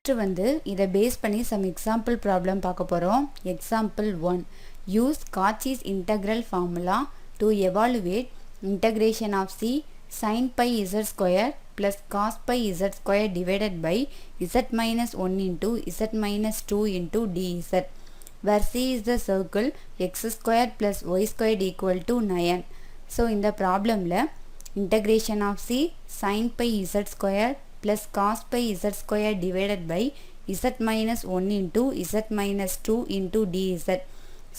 Next வந்து இதை base பண்ணி சம் எக்ஸாம்பிள் ப்ராப்ளம் பார்க்க போகிறோம். Example 1, use Cauchy's integral formula to evaluate integration of c sin pi z square plus cos pi z square divided by z minus 1 into z minus 2 into dz, where c is the circle x square plus y squared equal to 9. So in the problem la integration of c sin pi z square plus cos pi z square divided by z minus 1 into z minus 2 into dz.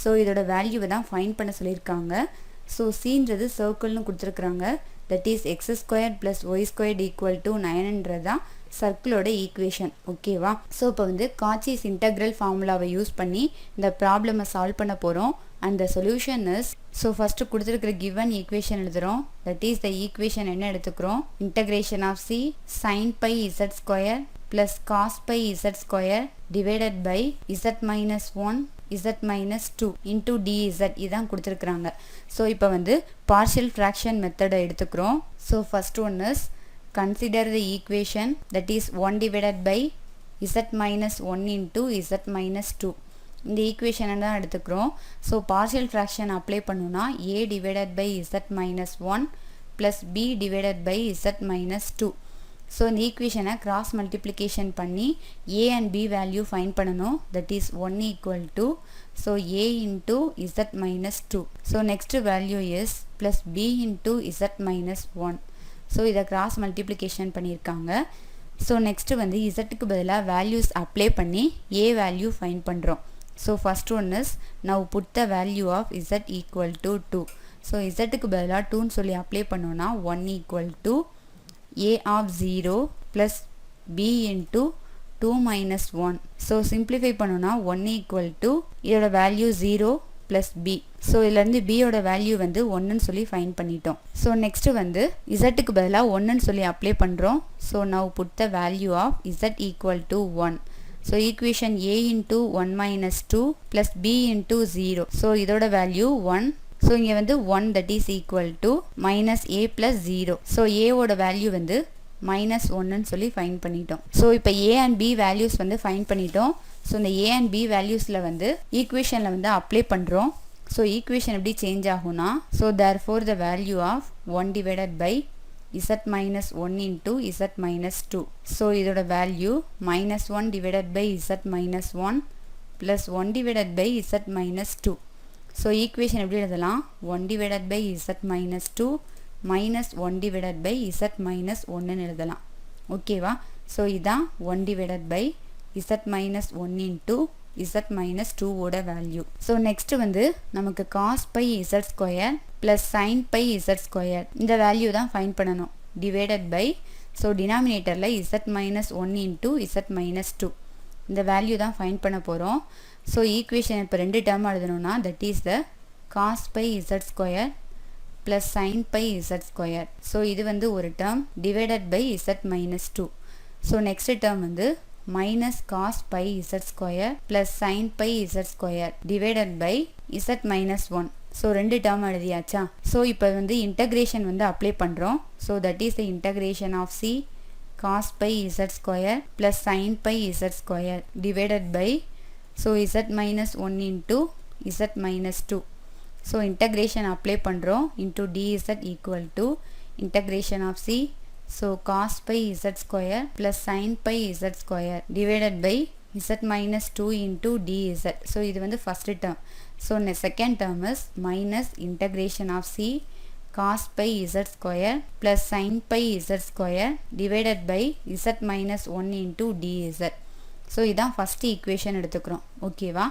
So இதோட வேல்யூவை தான் find பண்ண சொல்லியிருக்காங்க. So சீன்றது சர்க்கிள்னு கொடுத்துருக்குறாங்க. That is x square plus y squared equal to 9ன்றது தான் சர்க்கிளோட ஈக்குவேஷன். ஓகேவா? ஸோ இப்போ வந்து காச்சிஸ் இன்டெக்ரல் ஃபார்முலாவை யூஸ் பண்ணி இந்த ப்ராப்ளமை சால்வ் பண்ண போகிறோம். And the solution is, so first கொடுத்துருக்குற கிவன் ஈக்குவேஷன் எழுதுகிறோம். தட் இஸ் த ஈக்குவேஷன் என்ன எடுத்துக்கிறோம்? Integration of C sine pi Z square plus cos pi z square divided by z minus 1 z minus 2 into dz இதான் கொடுத்துருக்குறாங்க. So இப்போ வந்து partial fraction மெத்தடை எடுத்துக்கிறோம். So first one is consider the equation that is 1 divided by z minus 1 into z minus 2. இந்த ஈக்குவேஷனை தான் எடுத்துக்கிறோம். ஸோ partial fraction அப்ளை பண்ணுனா a divided by z minus 1 plus b divided by z minus 2. So இந்த ஈக்குவேஷனை cross multiplication பண்ணி a அண்ட் b value find பண்ணணும். That is 1 equal to so a into z minus 2. So next value is plus b into z minus 1. So இதை cross multiplication பண்ணியிருக்காங்க. So next வந்து இசட்டுக்கு பதிலாக வேல்யூஸ் அப்ளை பண்ணி a value find பண்ணுறோம். So first one is now put the value of z equal to 2. So இசட்டுக்கு பதிலாக 2ன்னு சொல்லி அப்ளை பண்ணோன்னா 1 equal to a of 0 plus b into 2 minus 1. So simplify பண்ணோன்னா 1 equal to இதோட value 0 plus b. So இதுலேருந்து b யோட value வந்து 1ன்னு சொல்லி ஃபைண்ட் பண்ணிட்டோம். ஸோ நெக்ஸ்ட்டு வந்து z பதிலாக 1ன்னு சொல்லி அப்ளை பண்ணுறோம். So now put the value of z equal to 1. So equation a into 1 minus 2 plus b into 0. So இதோட வேல்யூ 1. ஸோ இங்கே வந்து 1 that is equal to minus A plus 0. So ஏவோட வேல்யூ வந்து மைனஸ் 1ன்னு சொல்லி ஃபைண்ட் பண்ணிட்டோம். ஸோ இப்போ ஏ அண்ட் பி வேல்யூஸ் வந்து ஃபைண்ட் பண்ணிட்டோம். ஸோ இந்த ஏ அண்ட் பி வேல்யூஸில் வந்து ஈக்குவேஷனில் வந்து அப்ளை பண்ணுறோம். ஸோ ஈக்குவேஷன் எப்படி சேஞ்ச் ஆகும்னா, so therefore the value of 1 divided by z minus 1 into z minus 2. So இதோட value minus 1 divided by z minus 1 plus 1 divided by z minus 2. So equation எப்படி எழுதலாம்? 1 divided by z minus 2 minus 1 divided by z minus 1ன்னு எழுதலாம். ஓகேவா? So இதான் 1 divided by z minus 1 into z minus 2வோட value. So next வந்து நமக்கு cos pi z square plus sine pi z square இந்த வேல்யூ தான் ஃபைண்ட் பண்ணணும். டிவைடட் பை, ஸோ டினாமினேட்டரில் z minus 1 into z minus 2 இந்த வேல்யூ தான் ஃபைண்ட் பண்ண போகிறோம். ஸோ ஈக்குவேஷன் இப்போ 2 டேர்ம் எழுதணும்னா that is the cos pi Z square plus sine pi Z square. So இது வந்து ஒரு term divided by Z minus 2. So next term வந்து minus cos pi Z square plus sine pi Z square divided by Z minus 1. So 2 term எழுதியாச்சா? So இப்போ வந்து integration வந்து apply பண்ணுறோம். So that is the integration of C cos pi Z square plus sine pi Z square divided by, so z minus 1 into z minus 2. So integration apply பண்ணுறோம். Into dz equal to integration of c, so cos pi z square plus sin pi z square divided by z minus 2 into dz. So இது வந்து first term. So second term is minus integration of c cos pi z square plus sin pi z square divided by z minus 1 into dz. So இதான் first equation எடுத்துக்கிறோம். ஓகேவா?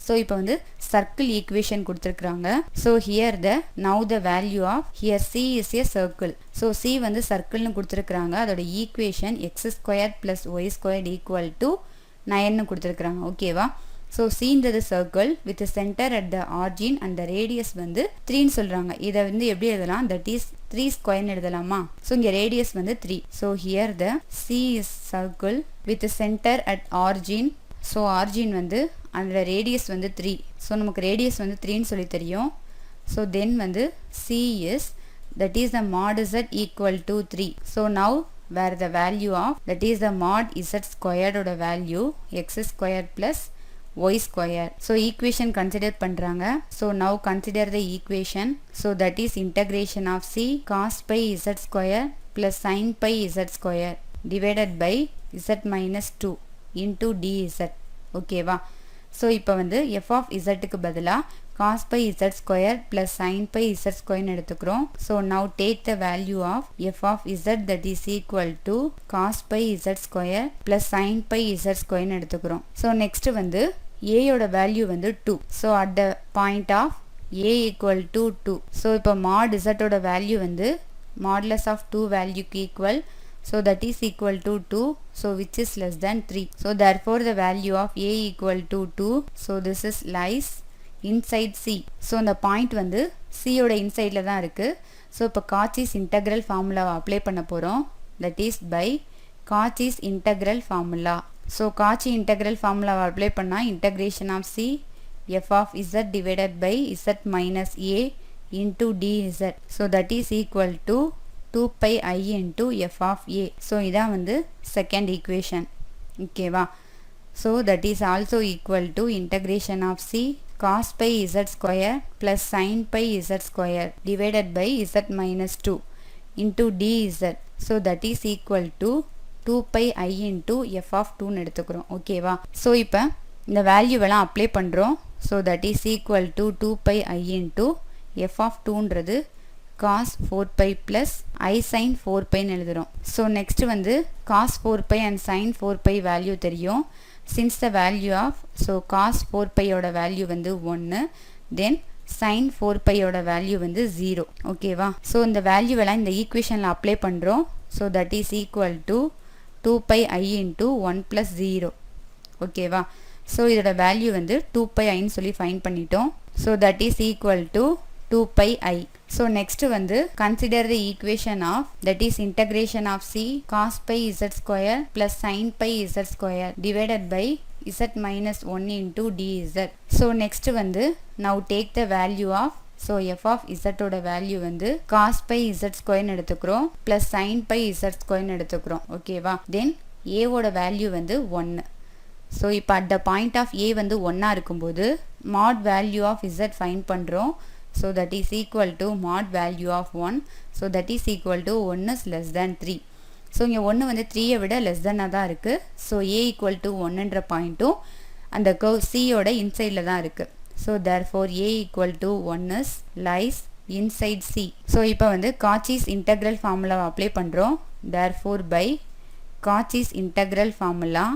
So இப்போ வந்து circle equation கொடுத்துருக்குறாங்க. So here the now the value of here C is a circle. So C வந்து சர்க்கிள்னு கொடுத்துருக்குறாங்க. அதோட equation X square plus Y square equal to 9ன்னு கொடுத்துருக்குறாங்க. ஓகேவா? ஸோ சீன்றது circle with centre at the origin and the radius வந்து 3ன்னு சொல்கிறாங்க. இதை வந்து எப்படி எழுதலாம்? தட் இஸ் 3 ஸ்கொயர்னு எழுதலாமா? ஸோ இங்கே ரேடியஸ் வந்து 3. So here the C is circle with centre at origin. So origin வந்து அதில் ரேடியஸ் வந்து 3. ஸோ நமக்கு ரேடியஸ் வந்து 3ன்னு சொல்லி தெரியும். ஸோ தென் வந்து C is that is the mod z equal to 3. So now where the value of that is the mod z squared ஓட value x squared plus y squared. So equation consider பண்றாங்க. So now consider the equation. So that is integration of c cos pi z square plus sin pi z square divided by z minus 2 into dz. ஓகேவா? So இப்போ வந்து f of z க்கு பதிலா cos pi z square plus sin pi z square எடுத்துக்கிறோம். So now take the value of f of z that is equal to cos pi z square plus sin pi z square எடுத்துக்கிறோம். So next வந்து a யோட value வந்து 2. So at the point of a equal to 2. So இப்போ mod z ஓட value வந்து modulus of 2 value க்கு equal. So that is equal to 2. So which is less than 3. So therefore the value of a equal to 2. So this is lies inside c. So இந்த point வந்து c ஓட இன்சைடில் தான் இருக்குது. So இப்போ Cauchy's integral ஃபார்முலாவை apply பண்ண போகிறோம். That is by Cauchy's integral formula. So Cauchy integral ஃபார்முலாவை அப்ளை பண்ணால் integration of C F of Z divided by Z minus A into dz. So that is equal to 2 pi I into f of a. So இதான் வந்து second equation. ஓகேவா? So that is also equal to integration of c cos pi z square plus sin pi z square divided by z minus 2 into dz. So that is equal to 2 pi I into f of 2 எடுத்துக்கிறோம். ஓகேவா? So இப்போ இந்த வேல்யூவெல்லாம் apply பண்ணுறோம். So that is equal to 2 pi I into f of 2ன்றது cos 4 pi plus I sin 4 pi எழுதுறோம். So next வந்து cos 4 pi and sin 4 pi value தெரியும். Since the value of so cos 4 pi ஓட value வந்து 1 then sin 4 pi ஓட value வந்து 0. ஓகேவா? So இந்த value எல்லாம் இந்த ஈக்குவேஷனில் அப்ளை பண்ணுறோம். So that is equal to 2 pi I into 1 plus 0. ஓகேவா? So இதோட value வந்து 2 pi iன்னு சொல்லி ஃபைண்ட் பண்ணிட்டோம். So that is equal to 2 pi I. So next வந்து consider the equation of that is integration of c cos pi z square plus sin pi z square divided by z minus 1 into dz. So next வந்து now take the value of so f of z ஓட value வந்து cos pi z square எடுத்துக்கிறோம் plus sin pi z square எடுத்துக்கிறோம். ஓகேவா? then a ஓட value வந்து 1. So இப்போ at the point of a வந்து 1 இருக்கும்போது mod value of z find பண்ணுறோம். So that is equal to mod value of 1. So that is equal to 1 is less than 3. So இங்கே 1 வந்து 3 விட less than தான் இருக்குது. So a equal to 1ன்ற பாயிண்ட்டும் அந்த curve c ஓட இன்சைடில் தான் இருக்குது. So therefore a equal to 1 is lies inside c. So இப்போ வந்து காச்சிஸ் இன்டெக்ரல் ஃபார்முலாவை அப்ளை பண்ணுறோம். therefore by Cauchy's integral formula.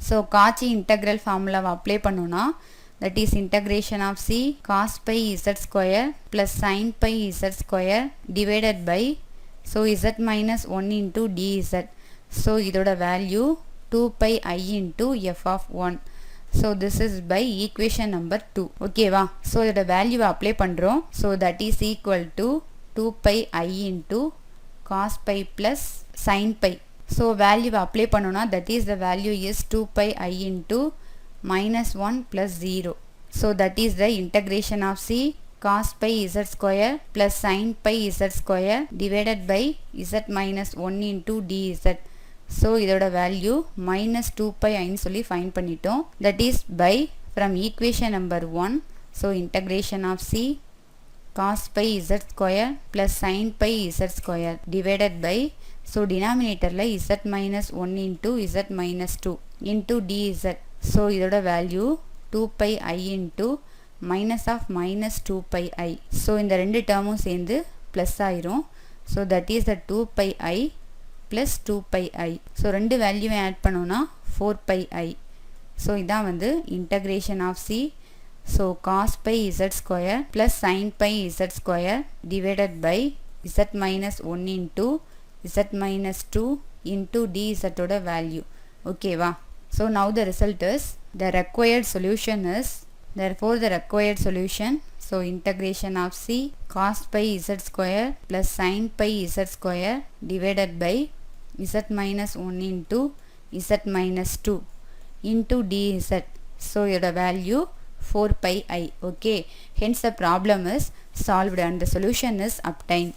So Cauchy integral ஃபார்முலாவை அப்ளை பண்ணோன்னா that is integration of c cos pi z square plus sin pi z square divided by so z minus 1 into dz. So இதோட value 2 pi I into f of 1. So this is by equation number 2. ஓகேவா? So இதோட value apply பண்ணுறோம். So that is equal to 2 pi I into cos pi plus sin pi. So value apply பண்ணோன்னா that is the value is 2 pi I into minus 1 plus 0. So that is the integration of c cos pi z square plus sin pi z square divided by z minus 1 into dz. So இதோட value minus 2 pi ஐன்னு சொல்லி find பண்ணிட்டோம். That is by from equation number 1. So integration of c cos pi z square plus sin pi z square divided by so denominatorல z minus 1 into z minus 2 into dz. So இதோட value 2 pi I into minus of minus 2 pi I. So இந்த ரெண்டு டேர்மும் சேர்ந்து plus ஆயிரும். So that is the 2 pi I plus 2 pi I. So ரெண்டு வேல்யூவை add பண்ணோன்னா 4 pi I. So இதான் வந்து integration of c so cos pi z square plus sin pi z square divided by z minus 1 into z minus 2 into dz ஓட value. ஓகேவா? So now the result is the required solution is therefore the required solution so integration of c cos pi z square plus sin pi z square divided by z minus 1 into z minus 2 into dz. So your value 4 pi I. Okay, hence the problem is solved and the solution is obtained.